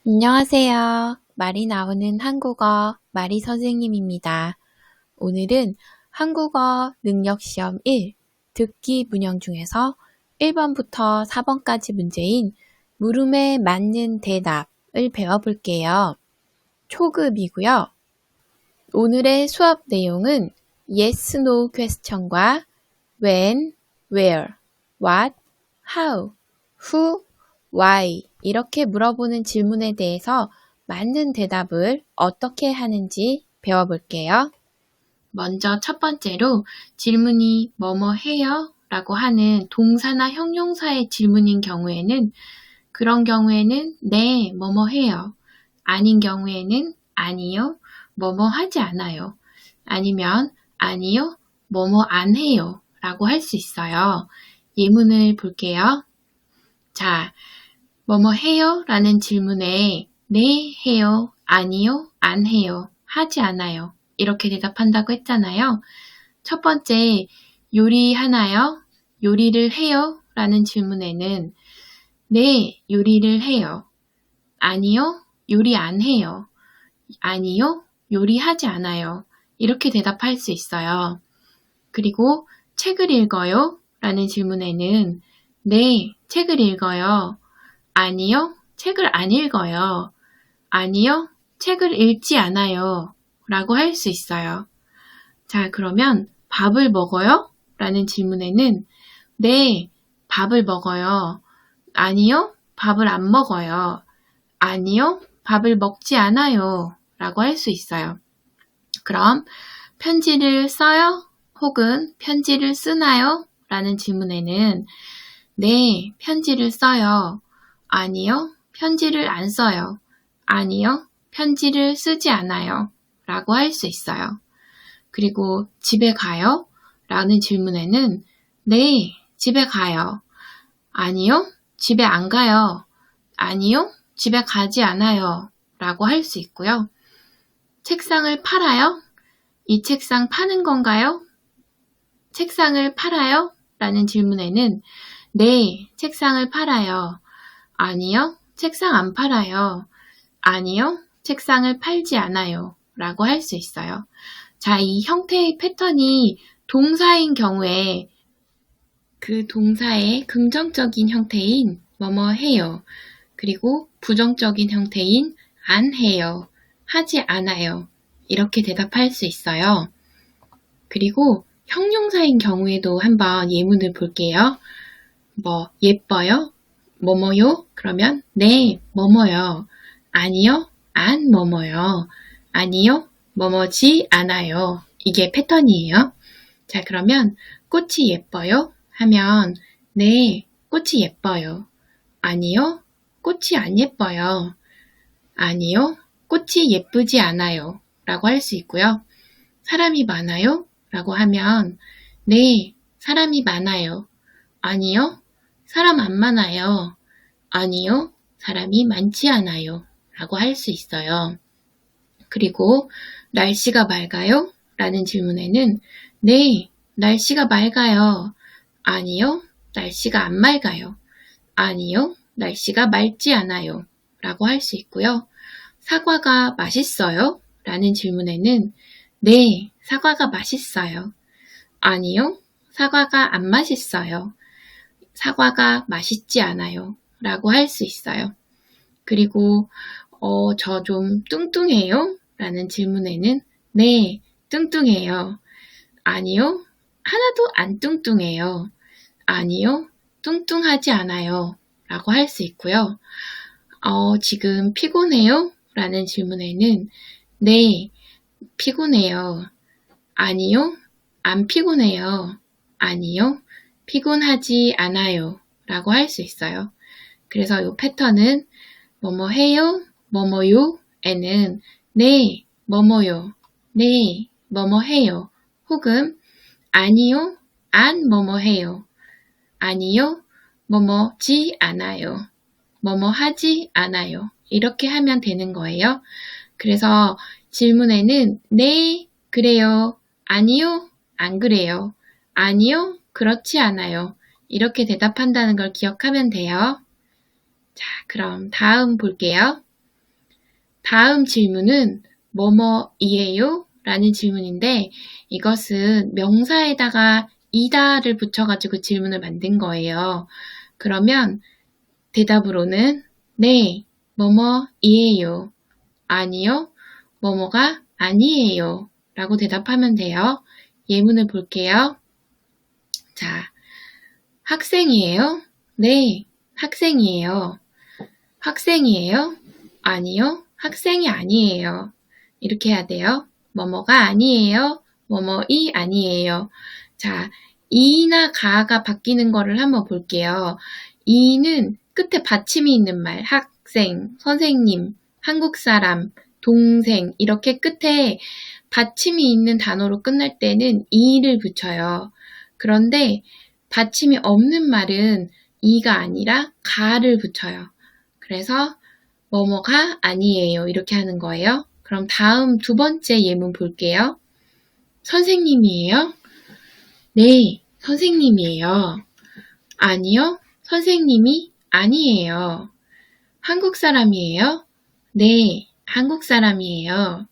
안녕하세요. 말이 나오는 한국어 마리 선생님입니다. 오늘은 한국어 능력시험 1 듣기 문형 중에서 1번부터 4번까지 문제인 물음에 맞는 대답을 배워볼게요. 초급이고요. 오늘의 수업 내용은 yes, no question과 when, where, what, how, who, why 이렇게 물어보는 질문에 대해서 맞는 대답을 어떻게 하는지 배워볼게요. 먼저 첫 번째로 질문이 뭐뭐 해요? 라고 하는 동사나 형용사의 질문인 경우에는 그런 경우에는 네, 뭐뭐 해요. 아닌 경우에는 아니요, 뭐뭐 하지 않아요. 아니면 아니요, 뭐뭐 안 해요. 라고 할 수 있어요. 예문을 볼게요. 자, 뭐뭐 해요? 라는 질문에 네, 해요, 아니요, 안 해요, 하지 않아요. 이렇게 대답한다고 했잖아요. 첫 번째, 요리하나요? 요리를 해요? 라는 질문에는 네, 요리를 해요. 아니요, 요리 안 해요. 아니요, 요리하지 않아요. 이렇게 대답할 수 있어요. 그리고 책을 읽어요? 라는 질문에는 네, 책을 읽어요. 아니요, 책을 안 읽어요. 아니요, 책을 읽지 않아요. 라고 할 수 있어요. 자, 그러면 밥을 먹어요? 라는 질문에는 네, 밥을 먹어요. 아니요, 밥을 안 먹어요. 아니요, 밥을 먹지 않아요. 라고 할 수 있어요. 그럼 편지를 써요? 혹은 편지를 쓰나요? 라는 질문에는 네, 편지를 써요. 아니요, 편지를 안 써요. 아니요, 편지를 쓰지 않아요. 라고 할 수 있어요. 그리고 집에 가요? 라는 질문에는 네, 집에 가요. 아니요, 집에 안 가요. 아니요, 집에 가지 않아요. 라고 할 수 있고요. 책상을 팔아요? 이 책상 파는 건가요? 책상을 팔아요? 라는 질문에는 네, 책상을 팔아요. 아니요, 책상 안 팔아요. 아니요, 책상을 팔지 않아요. 라고 할 수 있어요. 자, 이 형태의 패턴이 동사인 경우에 그 동사의 긍정적인 형태인 뭐뭐 해요. 그리고 부정적인 형태인 안 해요. 하지 않아요. 이렇게 대답할 수 있어요. 그리고 형용사인 경우에도 한번 예문을 볼게요. 예뻐요? 뭐뭐요? 그러면 네, 뭐뭐요. 아니요, 안 뭐뭐요. 아니요, 뭐뭐지 않아요. 이게 패턴이에요. 자, 그러면 꽃이 예뻐요? 하면 네, 꽃이 예뻐요. 아니요, 꽃이 안 예뻐요. 아니요, 꽃이 예쁘지 않아요. 라고 할 수 있고요. 사람이 많아요? 라고 하면 네, 사람이 많아요. 아니요, 사람 안 많아요. 아니요, 사람이 많지 않아요. 라고 할 수 있어요. 그리고 날씨가 맑아요? 라는 질문에는 네, 날씨가 맑아요. 아니요, 날씨가 안 맑아요. 아니요, 날씨가 맑지 않아요. 라고 할 수 있고요. 사과가 맛있어요? 라는 질문에는 네, 사과가 맛있어요. 아니요, 사과가 안 맛있어요. 사과가 맛있지 않아요. 라고 할 수 있어요. 그리고 저 좀 뚱뚱해요? 라는 질문에는 네, 뚱뚱해요. 아니요, 하나도 안 뚱뚱해요. 아니요, 뚱뚱하지 않아요. 라고 할 수 있고요. 지금 피곤해요? 라는 질문에는 네, 피곤해요. 아니요, 안 피곤해요. 아니요, 피곤하지 않아요. 라고 할 수 있어요. 그래서 이 패턴은 뭐뭐 해요? 뭐뭐요? 에는 네, 뭐뭐요. 네, 뭐뭐 해요. 혹은 아니요, 안 뭐뭐 해요. 아니요, 뭐뭐지 않아요. 뭐뭐 하지 않아요. 이렇게 하면 되는 거예요. 그래서 질문에는 네, 그래요. 아니요, 안 그래요. 아니요, 그렇지 않아요. 이렇게 대답한다는 걸 기억하면 돼요. 자, 그럼 다음 볼게요. 다음 질문은 뭐뭐이에요? 라는 질문인데 이것은 명사에다가 이다를 붙여가지고 질문을 만든 거예요. 그러면 대답으로는 네, 뭐뭐이에요. 아니요, 뭐뭐가 아니에요. 라고 대답하면 돼요. 예문을 볼게요. 자, 학생이에요? 네, 학생이에요. 학생이에요? 아니요, 학생이 아니에요. 이렇게 해야 돼요. 뭐뭐가 아니에요. 뭐뭐이 아니에요. 자, 이나 가가 바뀌는 거를 한번 볼게요. 이는 끝에 받침이 있는 말, 학생, 선생님, 한국 사람, 동생 이렇게 끝에 받침이 있는 단어로 끝날 때는 이를 붙여요. 그런데 받침이 없는 말은 이가 아니라 가를 붙여요. 그래서 뭐뭐가 아니에요. 이렇게 하는 거예요. 그럼 다음 두 번째 예문 볼게요. 선생님이에요? 네, 선생님이에요. 아니요, 선생님이 아니에요. 한국 사람이에요? 네, 한국 사람이에요.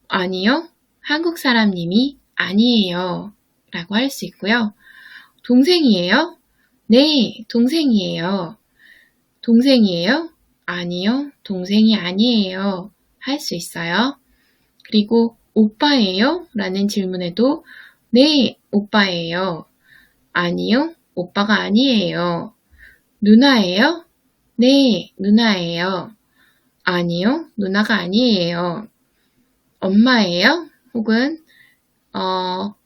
아니요, 한국 사람님이 아니에요. 라고 할 수 있고요. 동생이에요? 네, 동생이에요. 동생이에요? 아니요, 동생이 아니에요. 할 수 있어요. 그리고 오빠예요? 라는 질문에도 네, 오빠예요. 아니요, 오빠가 아니에요. 누나예요? 네, 누나예요. 아니요, 누나가 아니에요. 엄마예요? 혹은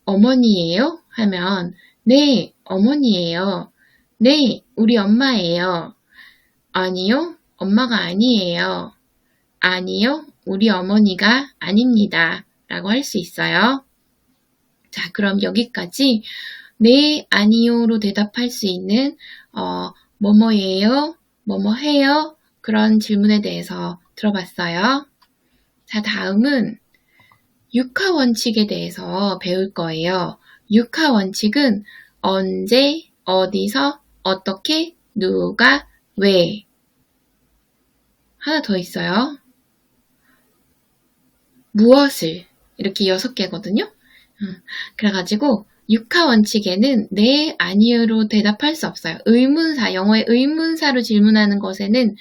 어머니예요? 하면 네, 어머니예요. 네, 우리 엄마예요. 아니요, 엄마가 아니에요. 아니요, 우리 어머니가 아닙니다. 라고 할 수 있어요. 자, 그럼 여기까지 네, 아니요로 대답할 수 있는 뭐뭐예요, 뭐뭐해요 그런 질문에 대해서 들어봤어요. 자, 다음은 육하 원칙에 대해서 배울 거예요. 육하 원칙은 언제, 어디서, 어떻게, 누가, 왜. 하나 더 있어요. 무엇을. 이렇게 6개거든요. 그래가지고 육하 원칙에는 네, 아니요로 대답할 수 없어요. 의문사, 영어의 의문사로 질문하는 것에는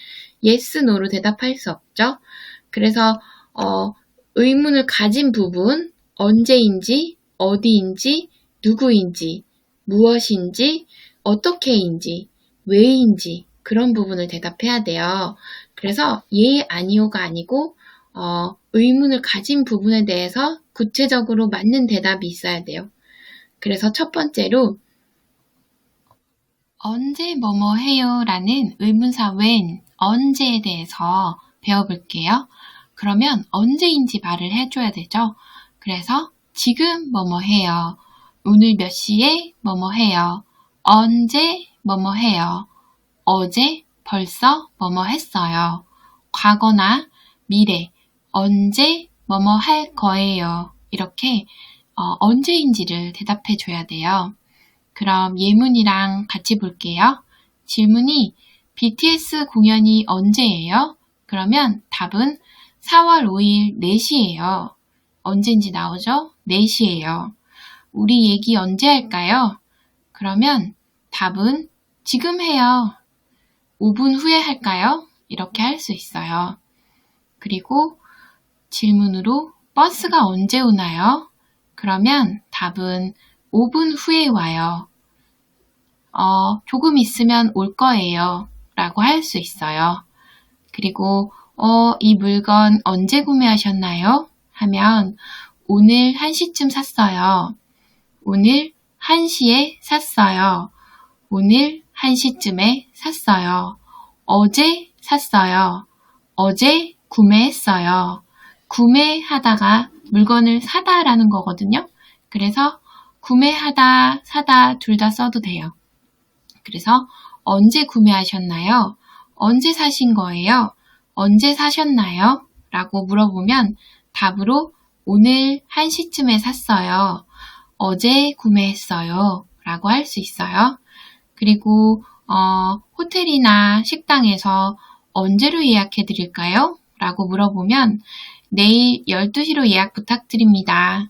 yes, no로 대답할 수 없죠. 그래서 의문을 가진 부분, 언제인지, 어디인지, 누구인지, 무엇인지, 어떻게인지, 왜인지 그런 부분을 대답해야 돼요. 그래서 예, 아니요가 아니고 의문을 가진 부분에 대해서 구체적으로 맞는 대답이 있어야 돼요. 그래서 첫 번째로 언제 뭐뭐 해요 라는 의문사 when, 언제에 대해서 배워볼게요. 그러면 언제인지 말을 해줘야 되죠. 그래서 지금 뭐뭐 해요. 오늘 몇 시에 뭐뭐 해요. 언제 뭐뭐 해요. 어제 벌써 뭐뭐 했어요. 과거나 미래, 언제 뭐뭐 할 거예요. 이렇게 언제인지를 대답해 줘야 돼요. 그럼 예문이랑 같이 볼게요. 질문이 BTS 공연이 언제예요? 그러면 답은 4월 5일 4시예요. 언제인지 나오죠? 4시예요. 우리 얘기 언제 할까요? 그러면 답은 지금 해요. 5분 후에 할까요? 이렇게 할 수 있어요. 그리고 질문으로 버스가 언제 오나요? 그러면 답은 5분 후에 와요. 조금 있으면 올 거예요. 라고 할 수 있어요. 그리고 이 물건 언제 구매하셨나요? 하면 오늘 1시쯤 샀어요. 오늘 1시에 샀어요. 오늘 1시쯤에 샀어요. 어제 샀어요. 어제 구매했어요. 구매하다가 물건을 사다라는 거거든요. 그래서 구매하다, 사다 둘 다 써도 돼요. 그래서 언제 구매하셨나요? 언제 사신 거예요? 언제 사셨나요? 라고 물어보면 답으로 오늘 1시쯤에 샀어요. 어제 구매했어요. 라고 할 수 있어요. 그리고 호텔이나 식당에서 언제로 예약해 드릴까요? 라고 물어보면 내일 12시로 예약 부탁드립니다.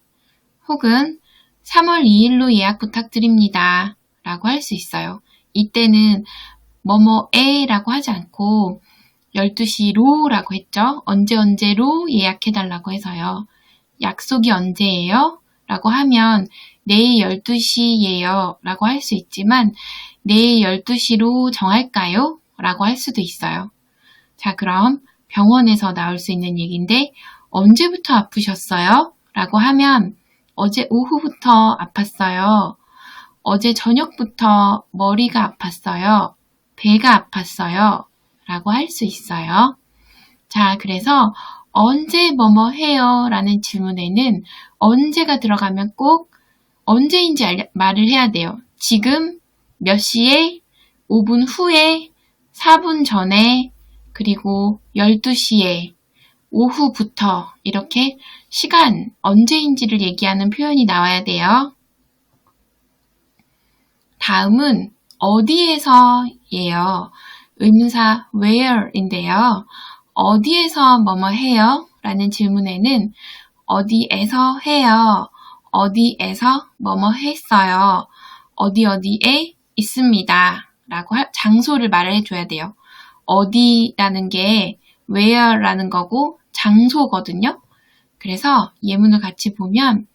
혹은 3월 2일로 예약 부탁드립니다. 라고 할 수 있어요. 이때는 뭐뭐에 라고 하지 않고 12시로 라고 했죠. 언제로 예약해달라고 해서요. 약속이 언제예요? 라고 하면 내일 12시예요. 라고 할 수 있지만 내일 12시로 정할까요? 라고 할 수도 있어요. 자, 그럼 병원에서 나올 수 있는 얘기인데 언제부터 아프셨어요? 라고 하면 어제 오후부터 아팠어요. 어제 저녁부터 머리가 아팠어요. 배가 아팠어요. 라고 할 수 있어요. 자, 그래서 언제 뭐뭐 해요? 라는 질문에는 언제가 들어가면 꼭 언제인지 말을 해야 돼요. 지금, 몇 시에, 5분 후에, 4분 전에, 그리고 12시에, 오후부터 이렇게 시간, 언제인지를 얘기하는 표현이 나와야 돼요. 다음은 어디에서예요. 의문사 where인데요. 어디에서 뭐뭐 해요? 라는 질문에는 어디에서 해요. 어디에서 뭐뭐 했어요. 어디에 있습니다. 라고 장소를 말을 해줘야 돼요. 어디라는 게 where라는 거고 장소거든요. 그래서 예문을 같이 보면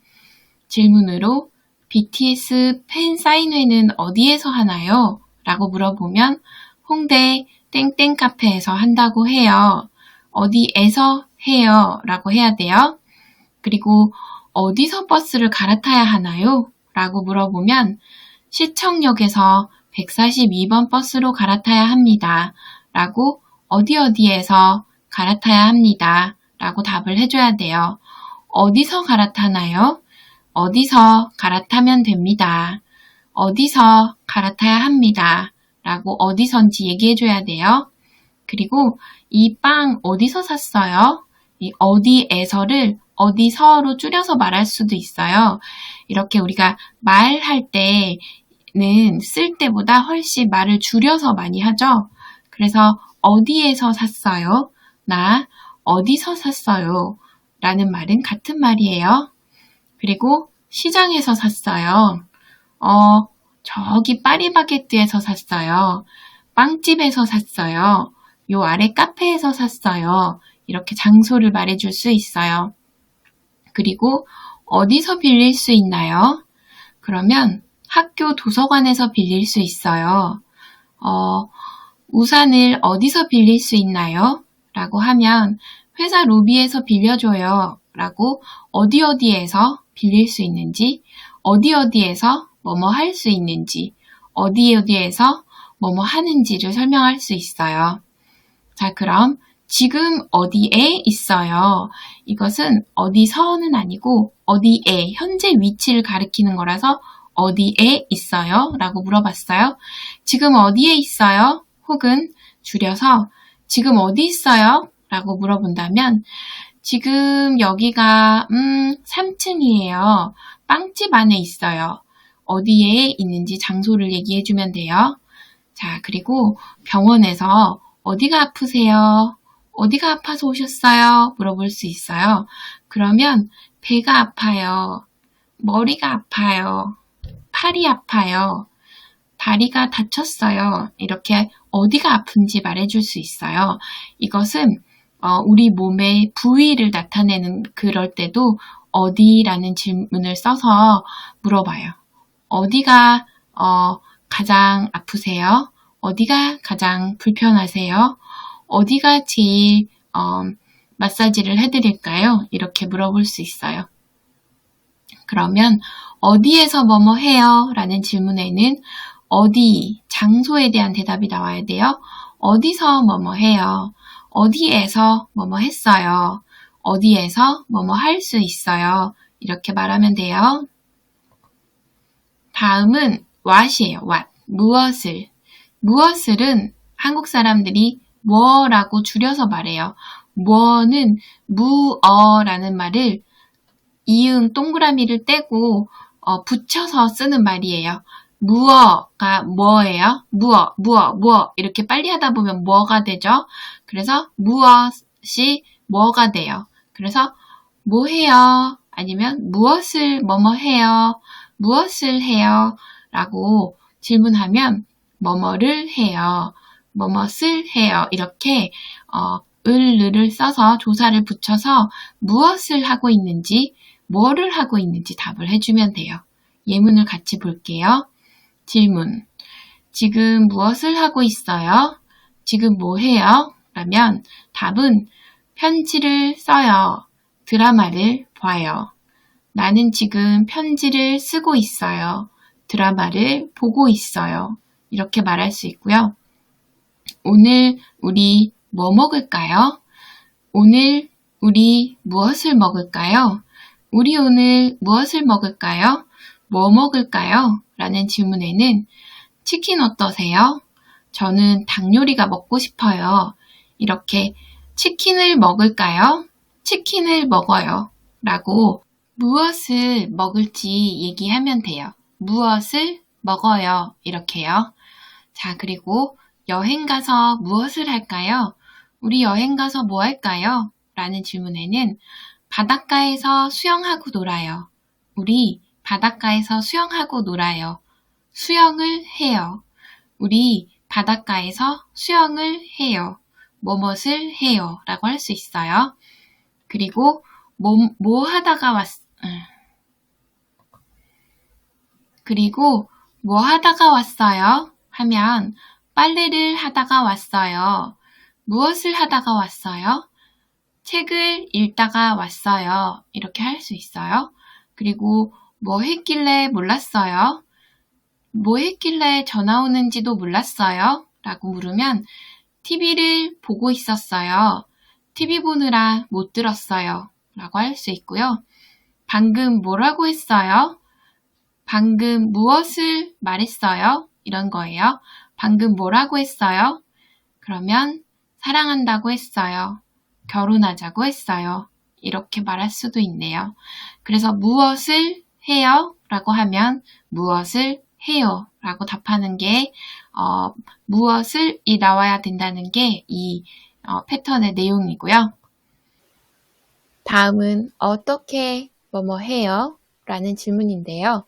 질문으로 BTS 팬 사인회는 어디에서 하나요? 라고 물어보면 홍대 땡땡 카페에서 한다고 해요. 어디에서 해요? 라고 해야 돼요. 그리고 어디서 버스를 갈아타야 하나요? 라고 물어보면 시청역에서 142번 버스로 갈아타야 합니다. 라고 어디에서 갈아타야 합니다. 라고 답을 해줘야 돼요. 어디서 갈아타나요? 어디서 갈아타면 됩니다. 어디서 갈아타야 합니다. 라고 어디선지 얘기해줘야 돼요. 그리고 이 빵 어디서 샀어요? 이 어디에서를 어디서로 줄여서 말할 수도 있어요. 이렇게 우리가 말할 때는 쓸 때보다 훨씬 말을 줄여서 많이 하죠. 그래서 어디에서 샀어요? 나 어디서 샀어요? 라는 말은 같은 말이에요. 그리고 시장에서 샀어요. 저기 파리바게뜨에서 샀어요. 빵집에서 샀어요. 요 아래 카페에서 샀어요. 이렇게 장소를 말해줄 수 있어요. 그리고 어디서 빌릴 수 있나요? 그러면 학교 도서관에서 빌릴 수 있어요. 우산을 어디서 빌릴 수 있나요? 라고 하면 회사 로비에서 빌려줘요. 라고 어디에서 빌릴 수 있는지, 어디에서 뭐뭐 할 수 있는지, 어디에서 뭐뭐 하는지를 설명할 수 있어요. 자, 그럼 지금 어디에 있어요? 이것은 어디서는 아니고 어디에, 현재 위치를 가리키는 거라서 어디에 있어요? 라고 물어봤어요. 지금 어디에 있어요? 혹은 줄여서 지금 어디 있어요? 라고 물어본다면 지금 여기가 3층이에요. 빵집 안에 있어요. 어디에 있는지 장소를 얘기해주면 돼요. 자, 그리고 병원에서 어디가 아프세요? 어디가 아파서 오셨어요? 물어볼 수 있어요. 그러면 배가 아파요. 머리가 아파요. 팔이 아파요. 다리가 다쳤어요. 이렇게 어디가 아픈지 말해줄 수 있어요. 이것은 우리 몸의 부위를 나타내는 그럴 때도 어디라는 질문을 써서 물어봐요. 어디가 가장 아프세요? 어디가 가장 불편하세요? 어디가 제일 마사지를 해드릴까요? 이렇게 물어볼 수 있어요. 그러면 어디에서 뭐뭐 해요? 라는 질문에는 어디, 장소에 대한 대답이 나와야 돼요. 어디서 뭐뭐 해요? 어디에서 뭐뭐 했어요? 어디에서 뭐뭐 할 수 있어요? 이렇게 말하면 돼요. 다음은 what이에요. what. 무엇을. 무엇을은 한국 사람들이 뭐라고 줄여서 말해요. 뭐는 무어라는 말을 이응 동그라미를 떼고 붙여서 쓰는 말이에요. 무어가 뭐예요? 무어 이렇게 빨리 하다 보면 뭐가 되죠? 그래서 무엇을 것이 뭐가 돼요. 그래서 뭐 해요? 아니면 무엇을 뭐뭐 해요? 무엇을 해요? 라고 질문하면 뭐뭐를 해요. 뭐뭇을 해요. 이렇게 을을 써서 조사를 붙여서 무엇을 하고 있는지, 뭐를 하고 있는지 답을 해주면 돼요. 예문을 같이 볼게요. 질문. 지금 무엇을 하고 있어요? 지금 뭐 해요? 라면 답은 편지를 써요. 드라마를 봐요. 나는 지금 편지를 쓰고 있어요. 드라마를 보고 있어요. 이렇게 말할 수 있고요. 오늘 우리 뭐 먹을까요? 오늘 우리 무엇을 먹을까요? 우리 오늘 무엇을 먹을까요? 뭐 먹을까요? 라는 질문에는 치킨 어떠세요? 저는 닭 요리가 먹고 싶어요. 이렇게 치킨을 먹을까요? 치킨을 먹어요. 라고 무엇을 먹을지 얘기하면 돼요. 무엇을 먹어요. 이렇게요. 자, 그리고 여행 가서 무엇을 할까요? 우리 여행 가서 뭐 할까요? 라는 질문에는 바닷가에서 수영하고 놀아요. 우리 바닷가에서 수영하고 놀아요. 수영을 해요. 우리 바닷가에서 수영을 해요. 뭐뭇을 해요. 라고 할 수 있어요. 그리고 뭐 하다가 왔어요? 하면 빨래를 하다가 왔어요. 무엇을 하다가 왔어요? 책을 읽다가 왔어요. 이렇게 할 수 있어요. 그리고 뭐 했길래 몰랐어요? 뭐 했길래 전화 오는지도 몰랐어요? 라고 물으면 TV를 보고 있었어요. TV 보느라 못 들었어요. 라고 할 수 있고요. 방금 뭐라고 했어요? 방금 무엇을 말했어요? 이런 거예요. 방금 뭐라고 했어요? 그러면 사랑한다고 했어요. 결혼하자고 했어요. 이렇게 말할 수도 있네요. 그래서 무엇을 해요? 라고 하면 무엇을 해요. 라고 답하는 게 무엇을이 나와야 된다는 게 이 패턴의 내용이고요. 다음은 어떻게 뭐뭐 해요? 라는 질문인데요.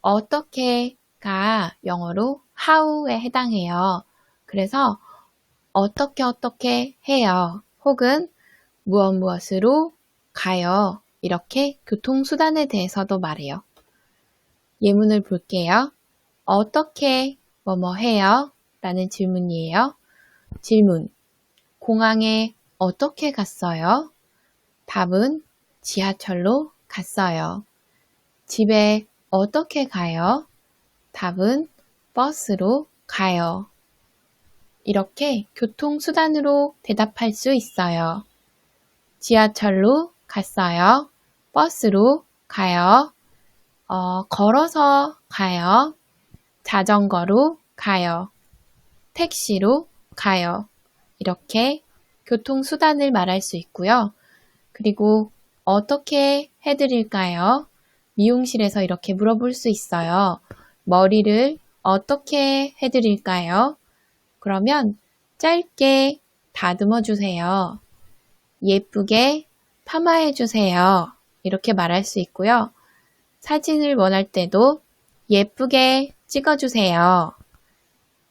어떻게가 영어로 how에 해당해요. 그래서 어떻게 해요. 혹은 무엇으로 가요. 이렇게 교통수단에 대해서도 말해요. 예문을 볼게요. 어떻게 뭐뭐 해요? 라는 질문이에요. 질문. 공항에 어떻게 갔어요? 답은 지하철로 갔어요. 집에 어떻게 가요? 답은 버스로 가요. 이렇게 교통수단으로 대답할 수 있어요. 지하철로 갔어요. 버스로 가요. 걸어서 가요. 자전거로 가요. 택시로 가요. 이렇게 교통수단을 말할 수 있고요. 그리고 어떻게 해드릴까요? 미용실에서 이렇게 물어볼 수 있어요. 머리를 어떻게 해드릴까요? 그러면 짧게 다듬어 주세요. 예쁘게 파마해 주세요. 이렇게 말할 수 있고요. 사진을 원할 때도 예쁘게 찍어 주세요.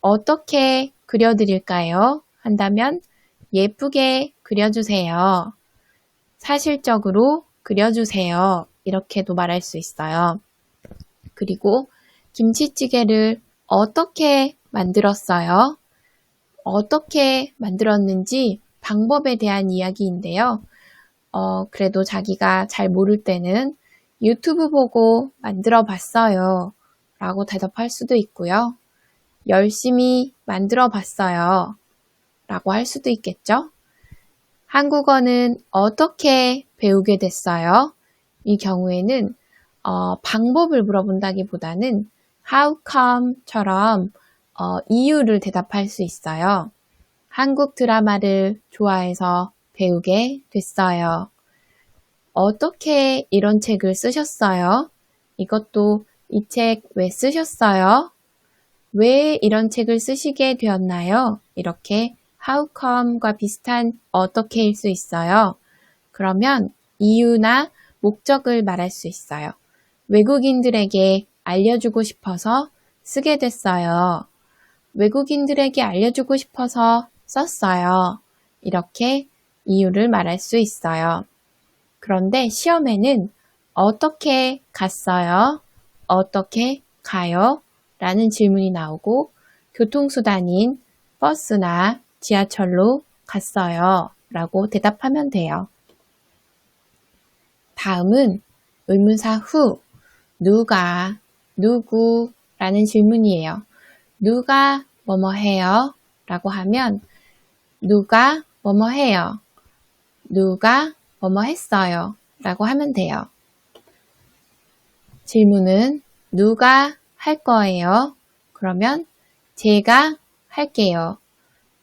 어떻게 그려드릴까요? 한다면 예쁘게 그려주세요. 사실적으로 그려주세요. 이렇게도 말할 수 있어요. 그리고 김치찌개를 어떻게 만들었어요? 어떻게 만들었는지 방법에 대한 이야기인데요. 그래도 자기가 잘 모를 때는 유튜브 보고 만들어 봤어요. 라고 대답할 수도 있고요. 열심히 만들어 봤어요. 라고 할 수도 있겠죠? 한국어는 어떻게 배우게 됐어요? 이 경우에는 방법을 물어본다기보다는 how come처럼 이유를 대답할 수 있어요. 한국 드라마를 좋아해서 배우게 됐어요. 어떻게 이런 책을 쓰셨어요? 이것도 이 책 왜 쓰셨어요? 왜 이런 책을 쓰시게 되었나요? 이렇게 how come과 비슷한 어떻게일 수 있어요. 그러면 이유나 목적을 말할 수 있어요. 외국인들에게 알려주고 싶어서 쓰게 됐어요. 외국인들에게 알려주고 싶어서 썼어요. 이렇게 이유를 말할 수 있어요. 그런데 시험에는 어떻게 갔어요? 어떻게 가요? 라는 질문이 나오고 교통수단인 버스나 지하철로 갔어요. 라고 대답하면 돼요. 다음은 의문사 후, 누가, 누구 라는 질문이에요. 누가 뭐뭐 해요? 라고 하면 누가 뭐뭐 해요? 누가 뭐뭐 했어요? 라고 하면 돼요. 질문은 누가 할 거예요? 그러면 제가 할게요.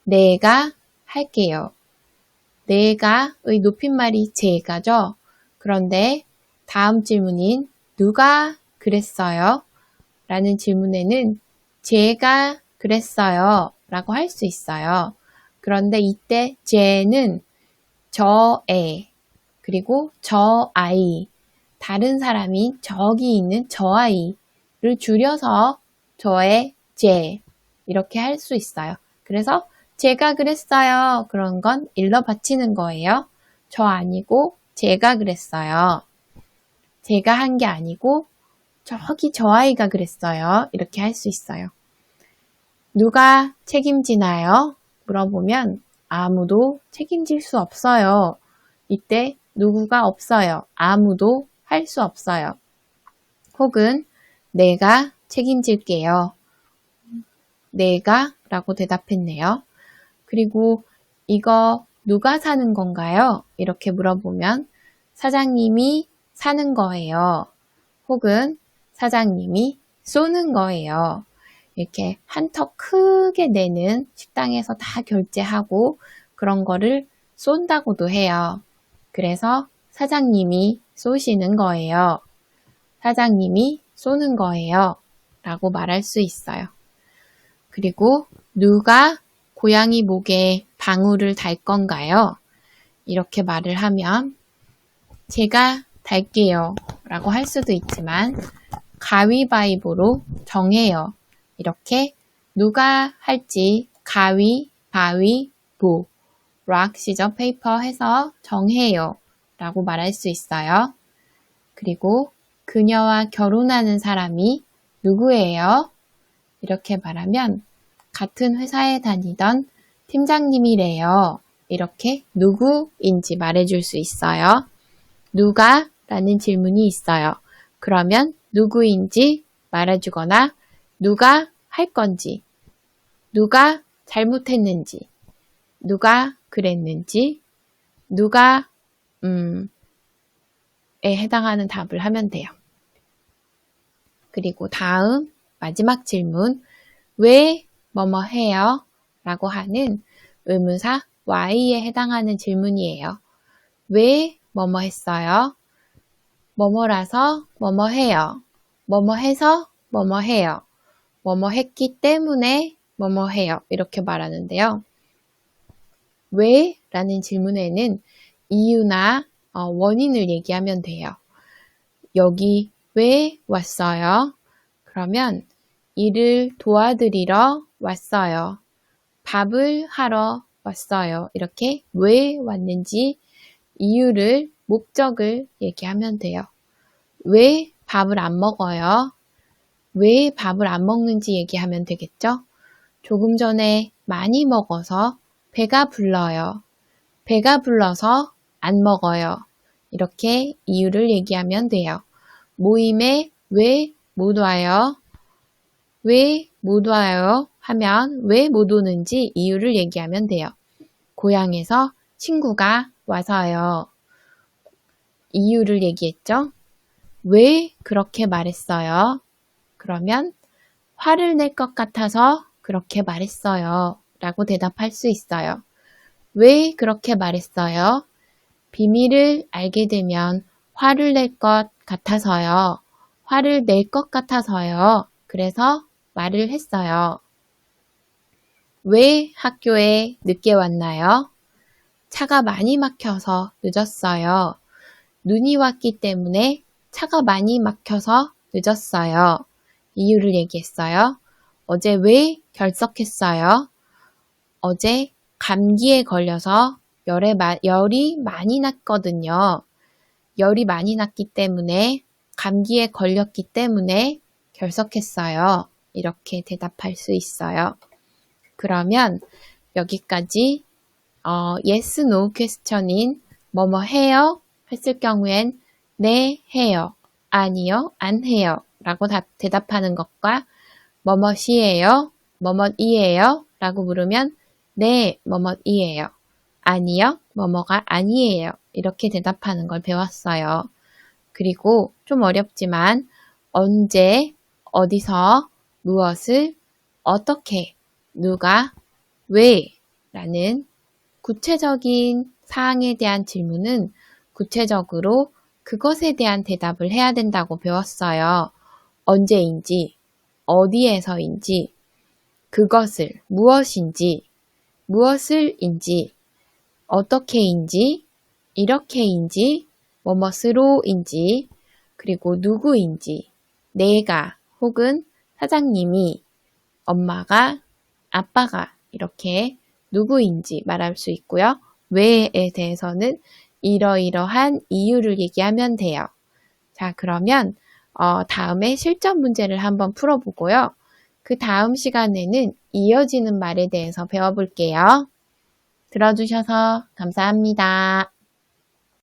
내가 할게요. 내가의 높임말이 제가죠. 그런데 다음 질문인 누가 그랬어요? 라는 질문에는 제가 그랬어요. 라고 할 수 있어요. 그런데 이때 제는 저애, 그리고 저 아이, 다른 사람이 저기 있는 저 아이를 줄여서 저의 제 이렇게 할 수 있어요. 그래서 제가 그랬어요. 그런 건 일러 바치는 거예요. 저 아니고 제가 그랬어요. 제가 한 게 아니고 저기 저 아이가 그랬어요. 이렇게 할 수 있어요. 누가 책임지나요? 물어보면 아무도 책임질 수 없어요. 이때 누구가 없어요. 아무도 할 수 없어요. 혹은 내가 책임질게요. 내가 라고 대답했네요. 그리고 이거 누가 사는 건가요? 이렇게 물어보면 사장님이 사는 거예요. 혹은 사장님이 쏘는 거예요. 이렇게 한턱 크게 내는 식당에서 다 결제하고 그런 거를 쏜다고도 해요. 그래서 사장님이 쏘시는 거예요. 사장님이 쏘는 거예요. 라고 말할 수 있어요. 그리고 누가 고양이 목에 방울을 달 건가요? 이렇게 말을 하면 제가 달게요. 라고 할 수도 있지만 가위바위보로 정해요. 이렇게 누가 할지 가위, 바위, 보, 락, 시저, 페이퍼 해서 정해요. 라고 말할 수 있어요. 그리고 그녀와 결혼하는 사람이 누구예요? 이렇게 말하면 같은 회사에 다니던 팀장님이래요. 이렇게 누구인지 말해줄 수 있어요. 누가? 라는 질문이 있어요. 그러면 누구인지 말해주거나 누가 할 건지, 누가 잘못했는지, 누가 그랬는지, 누가 에 해당하는 답을 하면 돼요. 그리고 다음 마지막 질문, 왜 뭐뭐 해요? 라고 하는 의문사 why에 해당하는 질문이에요. 왜 뭐뭐 했어요? 뭐뭐라서 뭐뭐 해요. 뭐뭐 해서 뭐뭐 해요. 뭐뭐 했기 때문에 뭐뭐 해요. 이렇게 말하는데요. 왜? 라는 질문에는 이유나 원인을 얘기하면 돼요. 여기 왜 왔어요? 그러면 일을 도와드리러 왔어요. 밥을 하러 왔어요. 이렇게 왜 왔는지 이유를, 목적을 얘기하면 돼요. 왜 밥을 안 먹어요? 왜 밥을 안 먹는지 얘기하면 되겠죠? 조금 전에 많이 먹어서 배가 불러요. 배가 불러서 안 먹어요. 이렇게 이유를 얘기하면 돼요. 모임에 왜 못 와요? 왜 못 와요? 하면 왜 못 오는지 이유를 얘기하면 돼요. 고향에서 친구가 와서요. 이유를 얘기했죠? 왜 그렇게 말했어요? 그러면 화를 낼 것 같아서 그렇게 말했어요. 라고 대답할 수 있어요. 왜 그렇게 말했어요? 비밀을 알게 되면 화를 낼 것 같아서요. 화를 낼 것 같아서요. 그래서 말을 했어요. 왜 학교에 늦게 왔나요? 차가 많이 막혀서 늦었어요. 눈이 왔기 때문에 차가 많이 막혀서 늦었어요. 이유를 얘기했어요. 어제 왜 결석했어요? 어제 감기에 걸려서 열이 많이 났거든요. 열이 많이 났기 때문에 감기에 걸렸기 때문에 결석했어요. 이렇게 대답할 수 있어요. 그러면 여기까지 yes, no question인 뭐뭐 해요? 했을 경우엔 네, 해요. 아니요, 안 해요. 라고 대답하는 것과 뭐뭐이에요? 뭐뭐이에요? 라고 물으면 네, 뭐뭐이에요. 아니요, 뭐뭐가 아니에요. 이렇게 대답하는 걸 배웠어요. 그리고 좀 어렵지만 언제, 어디서, 무엇을, 어떻게, 누가, 왜 라는 구체적인 사항에 대한 질문은 구체적으로 그것에 대한 대답을 해야 된다고 배웠어요. 언제인지, 어디에서인지, 그것을, 무엇인지, 무엇을인지, 어떻게인지, 이렇게인지, 뭐뭐으로인지, 그리고 누구인지, 내가 혹은 사장님이, 엄마가, 아빠가 이렇게 누구인지 말할 수 있고요. 왜에 대해서는 이러이러한 이유를 얘기하면 돼요. 자, 그러면 다음에 실전 문제를 한번 풀어보고요. 그 다음 시간에는 이어지는 말에 대해서 배워볼게요. 들어주셔서 감사합니다.